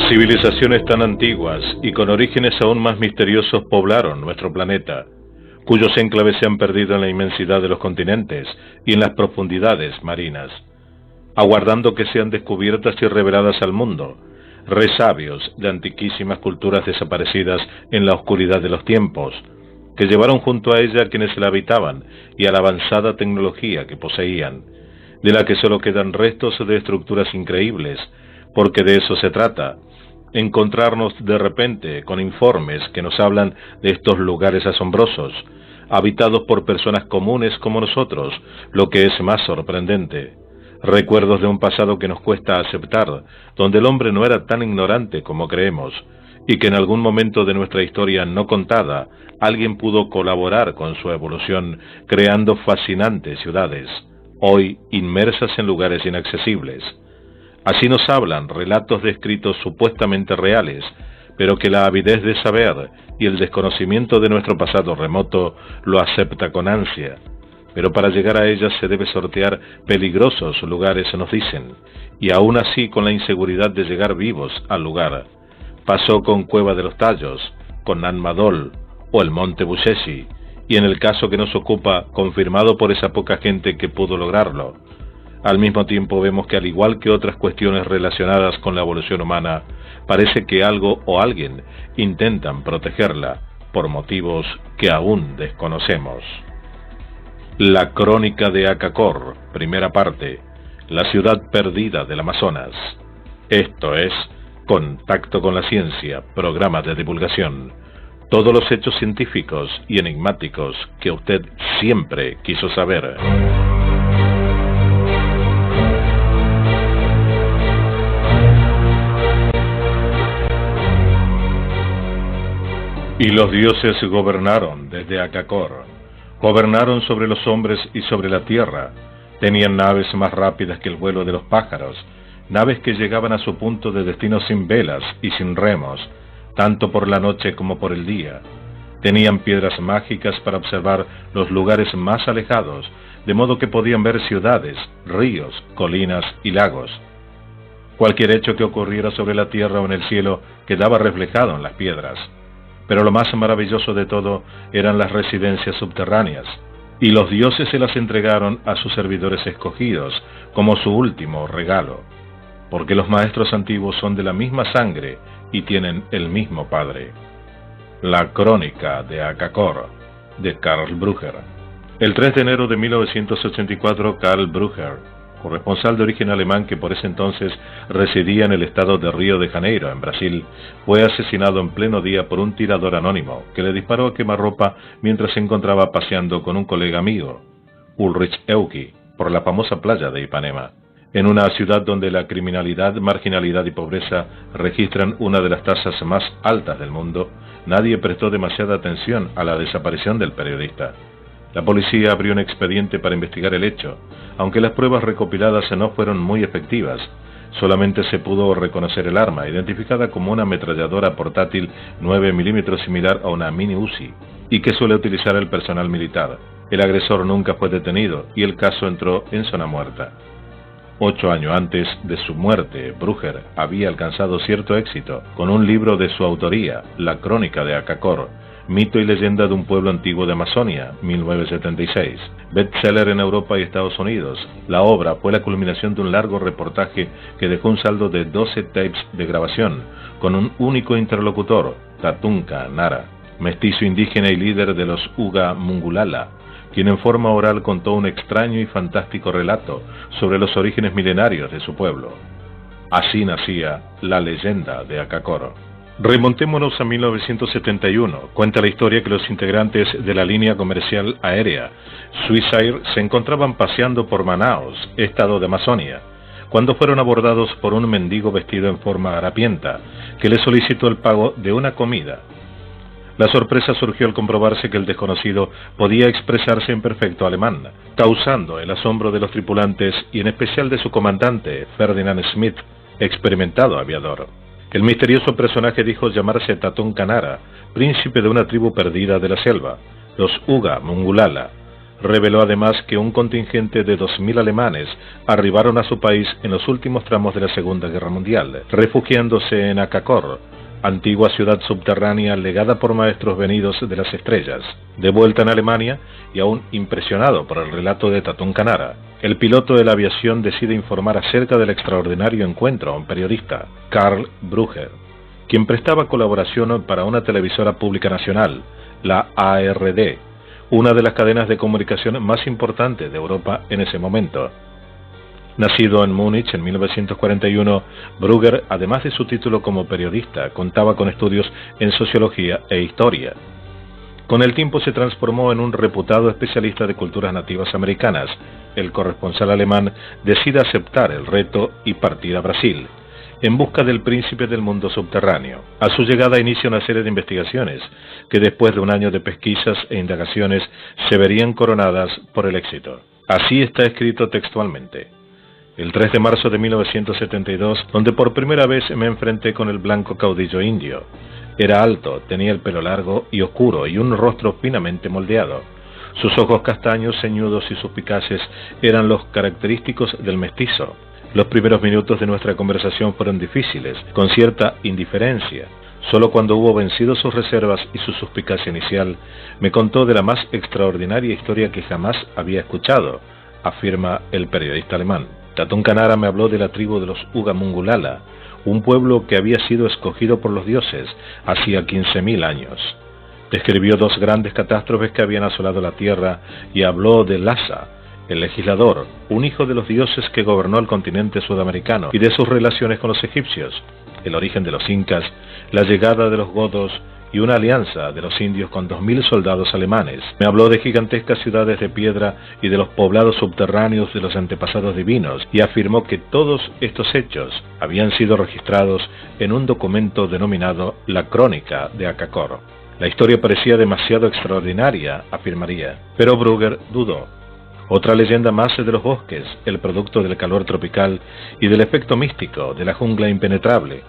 Civilizaciones tan antiguas y con orígenes aún más misteriosos poblaron nuestro planeta, cuyos enclaves se han perdido en la inmensidad de los continentes y en las profundidades marinas, aguardando que sean descubiertas y reveladas al mundo, resabios de antiquísimas culturas desaparecidas en la oscuridad de los tiempos, que llevaron junto a ella a quienes la habitaban y a la avanzada tecnología que poseían, de la que solo quedan restos de estructuras increíbles, porque de eso se trata, encontrarnos de repente con informes que nos hablan de estos lugares asombrosos, habitados por personas comunes como nosotros, lo que es más sorprendente. Recuerdos de un pasado que nos cuesta aceptar, donde el hombre no era tan ignorante como creemos, y que en algún momento de nuestra historia no contada, alguien pudo colaborar con su evolución, creando fascinantes ciudades, hoy inmersas en lugares inaccesibles. Así nos hablan relatos de escritos supuestamente reales, pero que la avidez de saber y el desconocimiento de nuestro pasado remoto lo acepta con ansia. Pero para llegar a ellas se debe sortear peligrosos lugares, nos dicen, y aún así con la inseguridad de llegar vivos al lugar. Pasó con Cueva de los Tallos, con Nan Madol o el Monte Bushesi, y en el caso que nos ocupa, confirmado por esa poca gente que pudo lograrlo. Al mismo tiempo vemos que al igual que otras cuestiones relacionadas con la evolución humana, parece que algo o alguien intentan protegerla por motivos que aún desconocemos. La Crónica de Acacor, primera parte, la ciudad perdida del Amazonas. Esto es Contacto con la Ciencia, programa de divulgación. Todos los hechos científicos y enigmáticos que usted siempre quiso saber. Y los dioses gobernaron desde Acacor, gobernaron sobre los hombres y sobre la tierra, tenían naves más rápidas que el vuelo de los pájaros, naves que llegaban a su punto de destino sin velas y sin remos, tanto por la noche como por el día. Tenían piedras mágicas para observar los lugares más alejados, de modo que podían ver ciudades, ríos, colinas y lagos. Cualquier hecho que ocurriera sobre la tierra o en el cielo quedaba reflejado en las piedras. Pero lo más maravilloso de todo eran las residencias subterráneas, y los dioses se las entregaron a sus servidores escogidos como su último regalo, porque los maestros antiguos son de la misma sangre y tienen el mismo padre. La Crónica de Acacor, de Karl Brugger. El 3 de enero de 1984, Karl Brugger, corresponsal de origen alemán que por ese entonces residía en el estado de Río de Janeiro, en Brasil, fue asesinado en pleno día por un tirador anónimo que le disparó a quemarropa mientras se encontraba paseando con un colega amigo, Ulrich Euki, por la famosa playa de Ipanema. En una ciudad donde la criminalidad, marginalidad y pobreza registran una de las tasas más altas del mundo, nadie prestó demasiada atención a la desaparición del periodista. La policía abrió un expediente para investigar el hecho, aunque las pruebas recopiladas no fueron muy efectivas. Solamente se pudo reconocer el arma, identificada como una ametralladora portátil 9 mm similar a una mini Uzi, y que suele utilizar el personal militar. El agresor nunca fue detenido y el caso entró en zona muerta. 8 años antes de su muerte, Brugger había alcanzado cierto éxito con un libro de su autoría, La Crónica de Acacor, Mito y leyenda de un pueblo antiguo de Amazonia, 1976. Bestseller en Europa y Estados Unidos. La obra fue la culminación de un largo reportaje que dejó un saldo de 12 tapes de grabación, con un único interlocutor, Tatunka Nara, mestizo indígena y líder de los Uga Mungulala, quien en forma oral contó un extraño y fantástico relato sobre los orígenes milenarios de su pueblo. Así nacía la leyenda de Acacor. Remontémonos a 1971. Cuenta la historia que los integrantes de la línea comercial aérea Swissair se encontraban paseando por Manaos, estado de Amazonia, cuando fueron abordados por un mendigo vestido en forma harapienta, que les solicitó el pago de una comida. La sorpresa surgió al comprobarse que el desconocido podía expresarse en perfecto alemán, causando el asombro de los tripulantes y en especial de su comandante, Ferdinand Smith, experimentado aviador. El misterioso personaje dijo llamarse Tatunka Nara, príncipe de una tribu perdida de la selva, los Uga Mungulala, reveló además que un contingente de 2000 alemanes arribaron a su país en los últimos tramos de la Segunda Guerra Mundial, refugiándose en Akakor, antigua ciudad subterránea legada por maestros venidos de las estrellas. De vuelta en Alemania, y aún impresionado por el relato de Tatún Kanara, el piloto de la aviación decide informar acerca del extraordinario encuentro a un periodista, Karl Brugger, quien prestaba colaboración para una televisora pública nacional, la ARD, una de las cadenas de comunicación más importantes de Europa en ese momento. Nacido en Múnich en 1941, Brugger, además de su título como periodista, contaba con estudios en sociología e historia. Con el tiempo se transformó en un reputado especialista de culturas nativas americanas. El corresponsal alemán decide aceptar el reto y partir a Brasil, en busca del príncipe del mundo subterráneo. A su llegada inicia una serie de investigaciones, que después de un año de pesquisas e indagaciones se verían coronadas por el éxito. Así está escrito textualmente: el 3 de marzo de 1972, donde por primera vez me enfrenté con el blanco caudillo indio. Era alto, tenía el pelo largo y oscuro y un rostro finamente moldeado. Sus ojos castaños, ceñudos y suspicaces eran los característicos del mestizo. Los primeros minutos de nuestra conversación fueron difíciles, con cierta indiferencia. Solo cuando hubo vencido sus reservas y su suspicacia inicial, me contó de la más extraordinaria historia que jamás había escuchado, afirma el periodista alemán. Tatún Kanara me habló de la tribu de los Uga Mungulala, un pueblo que había sido escogido por los dioses hacía 15.000 años. Describió dos grandes catástrofes que habían asolado la tierra y habló de Lhasa, el legislador, un hijo de los dioses que gobernó el continente sudamericano, y de sus relaciones con los egipcios, el origen de los incas, la llegada de los godos y una alianza de los indios con 2000 soldados alemanes. Me habló de gigantescas ciudades de piedra y de los poblados subterráneos de los antepasados divinos, y afirmó que todos estos hechos habían sido registrados en un documento denominado la Crónica de Akakor. La historia parecía demasiado extraordinaria, afirmaría, pero Brugger dudó. Otra leyenda más de los bosques, el producto del calor tropical y del efecto místico de la jungla impenetrable.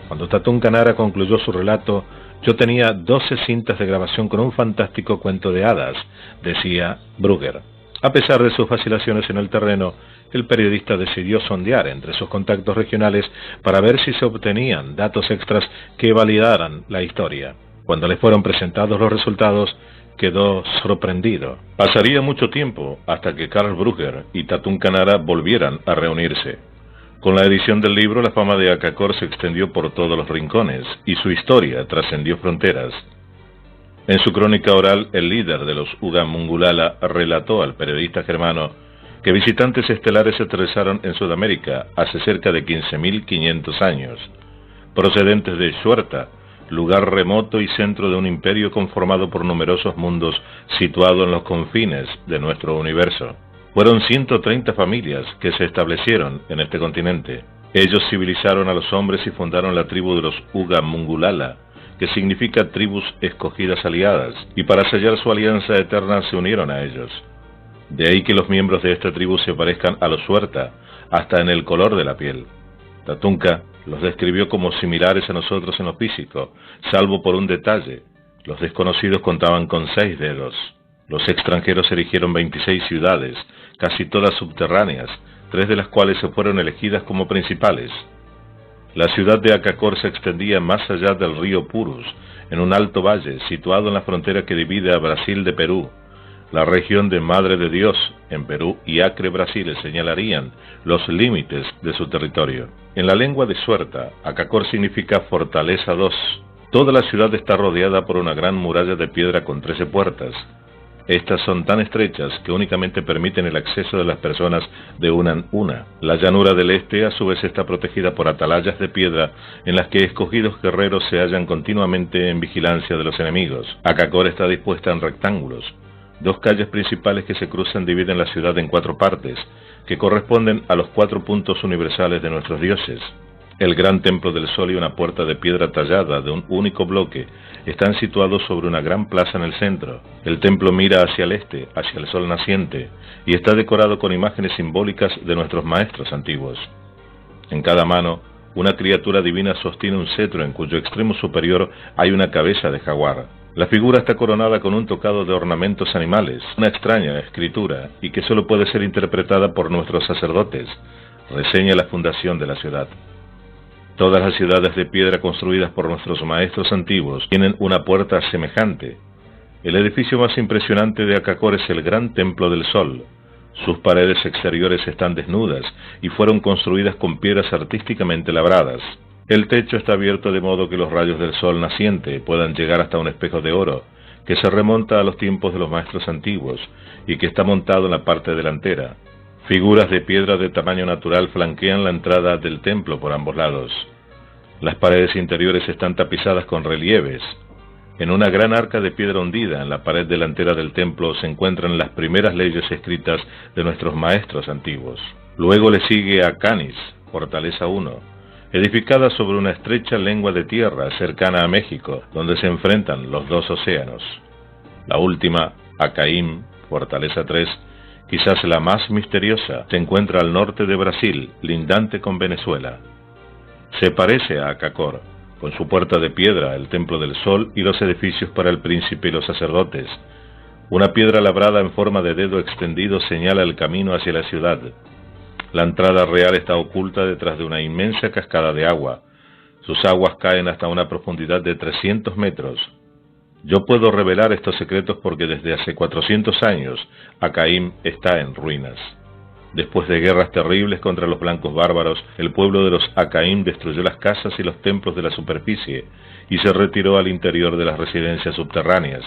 Cuando Tatún Kanara concluyó su relato, yo tenía 12 cintas de grabación con un fantástico cuento de hadas, decía Brugger. A pesar de sus vacilaciones en el terreno, el periodista decidió sondear entre sus contactos regionales para ver si se obtenían datos extras que validaran la historia. Cuando le fueron presentados los resultados, quedó sorprendido. Pasaría mucho tiempo hasta que Karl Brugger y Tatún Kanara volvieran a reunirse. Con la edición del libro, la fama de Akakor se extendió por todos los rincones, y su historia trascendió fronteras. En su crónica oral, el líder de los Uga Mungulala relató al periodista germano que visitantes estelares se aterrizaron en Sudamérica hace cerca de 15.500 años, procedentes de Xuerta, lugar remoto y centro de un imperio conformado por numerosos mundos situado en los confines de nuestro universo. Fueron 130 familias que se establecieron en este continente. Ellos civilizaron a los hombres y fundaron la tribu de los Uga Mungulala, que significa tribus escogidas aliadas, y para sellar su alianza eterna se unieron a ellos. De ahí que los miembros de esta tribu se parezcan a los Xuerta, hasta en el color de la piel. Tatunka los describió como similares a nosotros en lo físico, salvo por un detalle: los desconocidos contaban con 6 dedos. Los extranjeros erigieron 26 ciudades, casi todas subterráneas, 3 de las cuales se fueron elegidas como principales. La ciudad de Akakor se extendía más allá del río Purus, en un alto valle situado en la frontera que divide a Brasil de Perú. La región de Madre de Dios, en Perú, y Acre, Brasil, señalarían los límites de su territorio. En la lengua de Xuerta, Akakor significa Fortaleza 2. Toda la ciudad está rodeada por una gran muralla de piedra con 13 puertas. Estas son tan estrechas que únicamente permiten el acceso de las personas de una en una. La llanura del este a su vez está protegida por atalayas de piedra en las que escogidos guerreros se hallan continuamente en vigilancia de los enemigos. Akakor está dispuesta en rectángulos. 2 calles principales que se cruzan dividen la ciudad en 4 partes, que corresponden a los 4 puntos universales de nuestros dioses. El gran templo del sol y una puerta de piedra tallada de un único bloque están situados sobre una gran plaza en el centro. El templo mira hacia el este, hacia el sol naciente, y está decorado con imágenes simbólicas de nuestros maestros antiguos. En cada mano, una criatura divina sostiene un cetro en cuyo extremo superior hay una cabeza de jaguar. La figura está coronada con un tocado de ornamentos animales, una extraña escritura, y que solo puede ser interpretada por nuestros sacerdotes, reseña la fundación de la ciudad. Todas las ciudades de piedra construidas por nuestros maestros antiguos tienen una puerta semejante. El edificio más impresionante de Akakor es el Gran Templo del Sol. Sus paredes exteriores están desnudas y fueron construidas con piedras artísticamente labradas. El techo está abierto de modo que los rayos del sol naciente puedan llegar hasta un espejo de oro, que se remonta a los tiempos de los maestros antiguos y que está montado en la parte delantera. Figuras de piedra de tamaño natural flanquean la entrada del templo por ambos lados. Las paredes interiores están tapizadas con relieves. En una gran arca de piedra hundida en la pared delantera del templo se encuentran las primeras leyes escritas de nuestros maestros antiguos. Luego le sigue Akanis, Fortaleza 1, edificada sobre una estrecha lengua de tierra cercana a México, donde se enfrentan los dos océanos. La última, Acaim, Fortaleza 3, quizás la más misteriosa, se encuentra al norte de Brasil, lindante con Venezuela. Se parece a Akakor, con su puerta de piedra, el Templo del Sol y los edificios para el príncipe y los sacerdotes. Una piedra labrada en forma de dedo extendido señala el camino hacia la ciudad. La entrada real está oculta detrás de una inmensa cascada de agua. Sus aguas caen hasta una profundidad de 300 metros. Yo puedo revelar estos secretos porque desde hace 400 años Acaim está en ruinas. Después de guerras terribles contra los blancos bárbaros, el pueblo de los Acaim destruyó las casas y los templos de la superficie y se retiró al interior de las residencias subterráneas.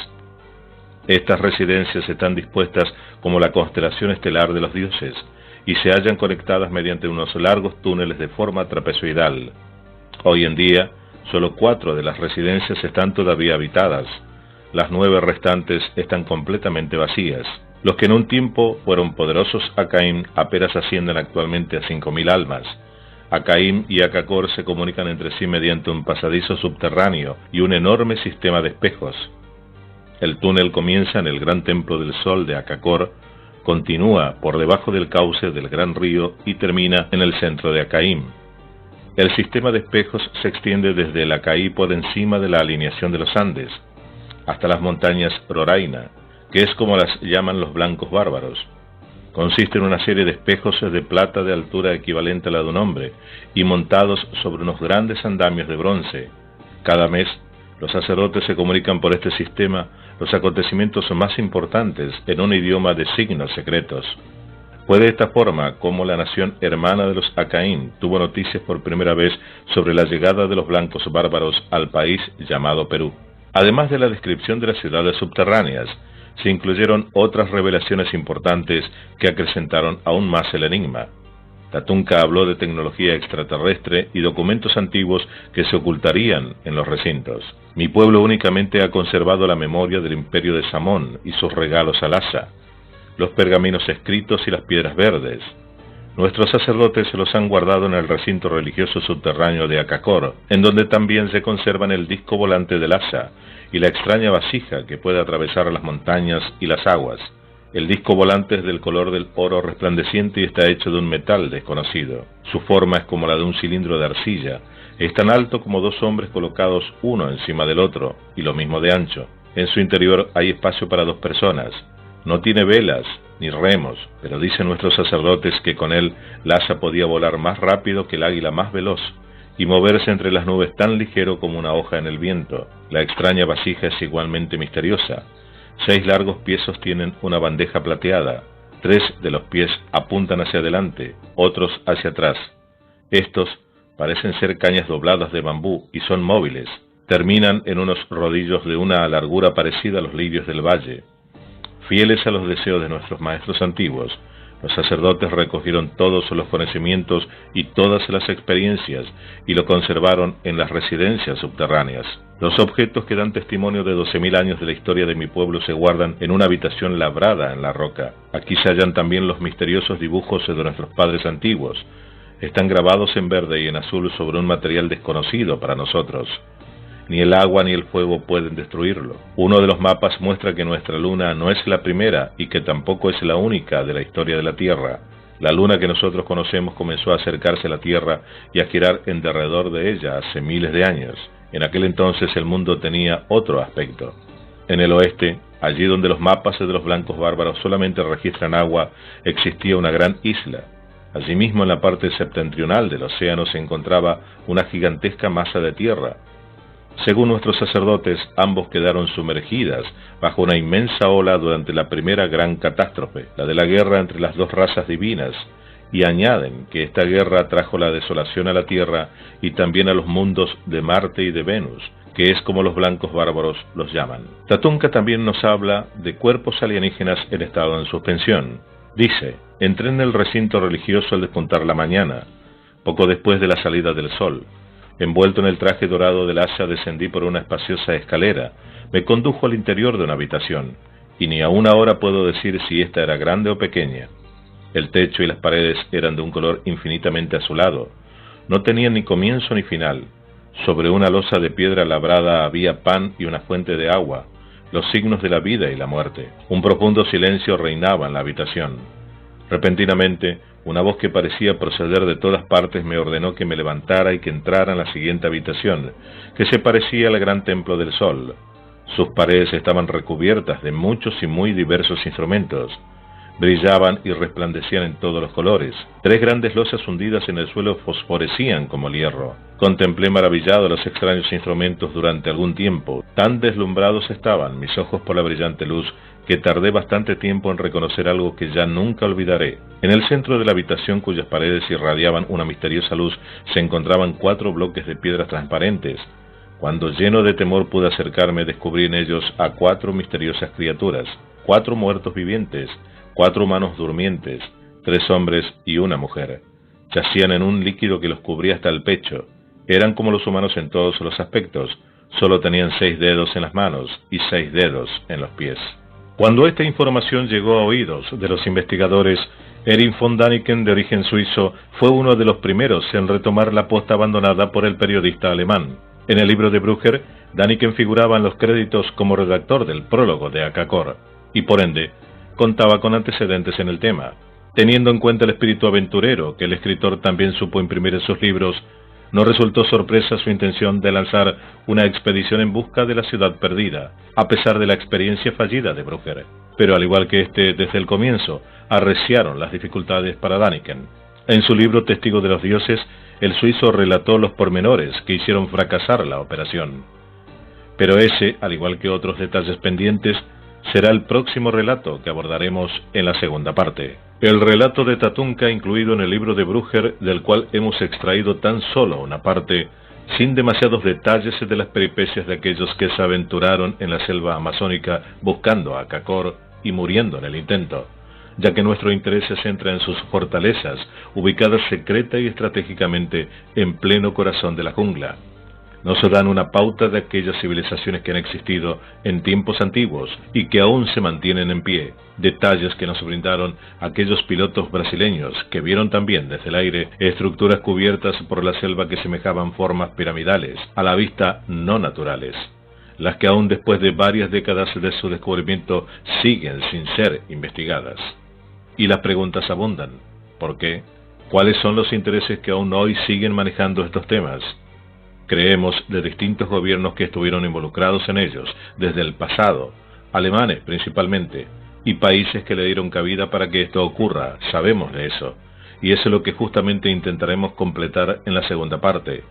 Estas residencias están dispuestas como la constelación estelar de los dioses, y se hallan conectadas mediante unos largos túneles de forma trapezoidal. Hoy en día, solo 4 de las residencias están todavía habitadas. Las 9 restantes están completamente vacías. Los que en un tiempo fueron poderosos Acaim apenas ascienden actualmente a 5.000 almas. Acaim y Akakor se comunican entre sí mediante un pasadizo subterráneo y un enorme sistema de espejos. El túnel comienza en el Gran Templo del Sol de Akakor, continúa por debajo del cauce del gran río y termina en el centro de Acaim. El sistema de espejos se extiende desde el Acaí por encima de la alineación de los Andes, hasta las montañas Roraima, que es como las llaman los blancos bárbaros. Consiste en una serie de espejos de plata de altura equivalente a la de un hombre, y montados sobre unos grandes andamios de bronce. Cada mes, los sacerdotes se comunican por este sistema los acontecimientos más importantes en un idioma de signos secretos. Fue de esta forma como la nación hermana de los Acaim tuvo noticias por primera vez sobre la llegada de los blancos bárbaros al país llamado Perú. Además de la descripción de las ciudades subterráneas, se incluyeron otras revelaciones importantes que acrecentaron aún más el enigma. Tatunka habló de tecnología extraterrestre y documentos antiguos que se ocultarían en los recintos. Mi pueblo únicamente ha conservado la memoria del imperio de Samón y sus regalos al Asa, los pergaminos escritos y las piedras verdes. Nuestros sacerdotes se los han guardado en el recinto religioso subterráneo de Akakor, en donde también se conservan el disco volante del Asa y la extraña vasija que puede atravesar las montañas y las aguas. El disco volante es del color del oro resplandeciente y está hecho de un metal desconocido. Su forma es como la de un cilindro de arcilla. Es tan alto como 2 hombres colocados uno encima del otro, y lo mismo de ancho. En su interior hay espacio para 2 personas. No tiene velas ni remos, pero dicen nuestros sacerdotes que con él el asa podía volar más rápido que el águila más veloz, y moverse entre las nubes tan ligero como una hoja en el viento. La extraña vasija es igualmente misteriosa. 6 largos pies sostienen una bandeja plateada. 3 de los pies apuntan hacia adelante, otros hacia atrás. Estos parecen ser cañas dobladas de bambú y son móviles. Terminan en unos rodillos de una largura parecida a los lirios del valle. Fieles a los deseos de nuestros maestros antiguos, los sacerdotes recogieron todos los conocimientos y todas las experiencias y lo conservaron en las residencias subterráneas. Los objetos que dan testimonio de 12.000 años de la historia de mi pueblo se guardan en una habitación labrada en la roca. Aquí se hallan también los misteriosos dibujos de nuestros padres antiguos. Están grabados en verde y en azul sobre un material desconocido para nosotros. Ni el agua ni el fuego pueden destruirlo. Uno de los mapas muestra que nuestra luna no es la primera y que tampoco es la única de la historia de la Tierra. La luna que nosotros conocemos comenzó a acercarse a la Tierra y a girar en derredor de ella hace miles de años. En aquel entonces el mundo tenía otro aspecto. En el oeste, allí donde los mapas de los blancos bárbaros solamente registran agua, existía una gran isla. Allí mismo en la parte septentrional del océano se encontraba una gigantesca masa de tierra. Según nuestros sacerdotes, ambos quedaron sumergidas bajo una inmensa ola durante la primera gran catástrofe, la de la guerra entre las dos razas divinas, y añaden que esta guerra trajo la desolación a la Tierra y también a los mundos de Marte y de Venus, que es como los blancos bárbaros los llaman. Tatunka también nos habla de cuerpos alienígenas en estado de suspensión. Dice: entré en el recinto religioso al despuntar la mañana, poco después de la salida del sol. Envuelto en el traje dorado del asa, descendí por una espaciosa escalera. Me condujo al interior de una habitación, y ni aún ahora puedo decir si ésta era grande o pequeña. El techo y las paredes eran de un color infinitamente azulado. No tenían ni comienzo ni final. Sobre una losa de piedra labrada había pan y una fuente de agua, los signos de la vida y la muerte. Un profundo silencio reinaba en la habitación. Repentinamente, una voz que parecía proceder de todas partes me ordenó que me levantara y que entrara en la siguiente habitación, que se parecía al gran templo del sol. Sus paredes estaban recubiertas de muchos y muy diversos instrumentos. Brillaban y resplandecían en todos los colores. 3 grandes losas hundidas en el suelo fosforecían como el hierro. Contemplé maravillado los extraños instrumentos durante algún tiempo. Tan deslumbrados estaban mis ojos por la brillante luz que tardé bastante tiempo en reconocer algo que ya nunca olvidaré. En el centro de la habitación, cuyas paredes irradiaban una misteriosa luz, se encontraban 4 bloques de piedras transparentes. Cuando lleno de temor pude acercarme, descubrí en ellos a 4 misteriosas criaturas, 4 muertos vivientes, 4 humanos durmientes, 3 hombres y una mujer. Yacían en un líquido que los cubría hasta el pecho. Eran como los humanos en todos los aspectos, solo tenían 6 dedos en las manos y 6 dedos en los pies. Cuando esta información llegó a oídos de los investigadores, Erich von Däniken, de origen suizo, fue uno de los primeros en retomar la posta abandonada por el periodista alemán. En el libro de Brugger, Däniken figuraba en los créditos como redactor del prólogo de Akakor, y por ende, contaba con antecedentes en el tema. Teniendo en cuenta el espíritu aventurero que el escritor también supo imprimir en sus libros, no resultó sorpresa su intención de lanzar una expedición en busca de la ciudad perdida, a pesar de la experiencia fallida de Brugger. Pero al igual que desde el comienzo, arreciaron las dificultades para Däniken. En su libro Testigo de los Dioses, el suizo relató los pormenores que hicieron fracasar la operación. Pero ese, al igual que otros detalles pendientes, será el próximo relato que abordaremos en la segunda parte. El relato de Tatunka, incluido en el libro de Brugger, del cual hemos extraído tan solo una parte, sin demasiados detalles de las peripecias de aquellos que se aventuraron en la selva amazónica buscando a Akakor y muriendo en el intento, ya que nuestro interés se centra en sus fortalezas, ubicadas secreta y estratégicamente en pleno corazón de la jungla. Nos dan una pauta de aquellas civilizaciones que han existido en tiempos antiguos y que aún se mantienen en pie, detalles que nos brindaron aquellos pilotos brasileños que vieron también desde el aire estructuras cubiertas por la selva que semejaban formas piramidales, a la vista no naturales, las que aún después de varias décadas de su descubrimiento siguen sin ser investigadas. Y las preguntas abundan. ¿Por qué? ¿Cuáles son los intereses que aún hoy siguen manejando estos temas? Creemos de distintos gobiernos que estuvieron involucrados en ellos desde el pasado, alemanes principalmente, y países que le dieron cabida para que esto ocurra, sabemos de eso, y eso es lo que justamente intentaremos completar en la segunda parte,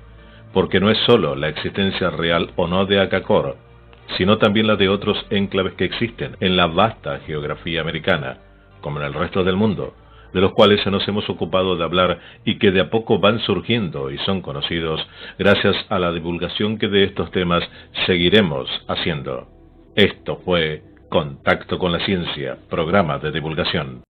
porque no es solo la existencia real o no de Akakor, sino también la de otros enclaves que existen en la vasta geografía americana, como en el resto del mundo, de los cuales nos hemos ocupado de hablar y que de a poco van surgiendo y son conocidos gracias a la divulgación que de estos temas seguiremos haciendo. Esto fue Contacto con la Ciencia, programa de divulgación.